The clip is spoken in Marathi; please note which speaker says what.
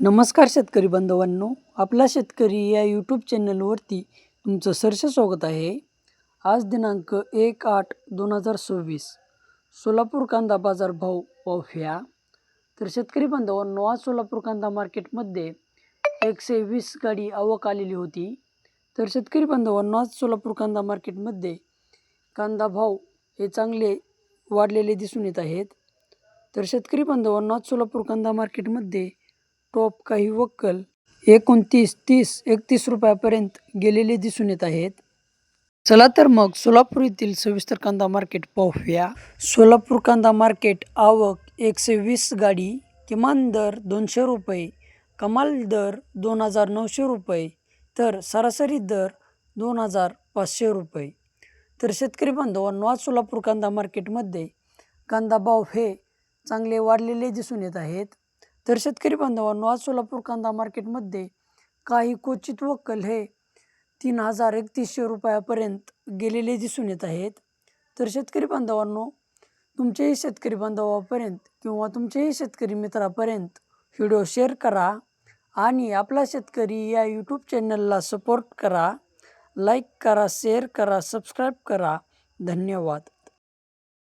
Speaker 1: नमस्कार शेतकरी बांधवांनो, आपला शेतकरी या यूट्यूब चॅनलवरती तुमचं सहर्ष स्वागत आहे. आज दिनांक 1/8/2026 सोलापूर कांदा बाजार भाव पाहूया. तर शेतकरी बांधवांनो, आज सोलापूर कांदा मार्केटमध्ये 120 गाडी आवक आलेली होती. तर शेतकरी बांधवांनो, आज सोलापूर कांदा मार्केटमध्ये कांदा भाव हे चांगले वाढलेले दिसून येत आहेत. तर शेतकरी बांधवांनो, आज सोलापूर कांदा मार्केटमध्ये टॉप काही वक्कल 29, 30, 31 रुपयापर्यंत गेलेले दिसून येत आहेत. चला तर मग सोलापूर येथील सविस्तर कांदा मार्केट पाहूया. सोलापूर कांदा मार्केट आवक 120 गाडी, किमान दर 200 रुपये, कमाल दर 2900 रुपये, तर सरासरी दर 2500 रुपये. तर शेतकरी बांधवांनो, आज सोलापूर कांदा मार्केटमध्ये कांदा भाव हे चांगले वाढलेले दिसून येत आहेत. तर शेतकरी बांधवांनो, आज सोलापूर कांदा मार्केटमध्ये काही क्वचित वक्कल हे 3100 रुपयापर्यंत गेलेले दिसून येत आहेत. तर शेतकरी बांधवांनो, तुमचेही शेतकरी बांधवापर्यंत किंवा तुमचेही शेतकरी मित्रापर्यंत व्हिडिओ शेअर करा आणि आपला शेतकरी या यूट्यूब चॅनलला सपोर्ट करा. लाईक करा, शेअर करा, सबस्क्राईब करा. धन्यवाद.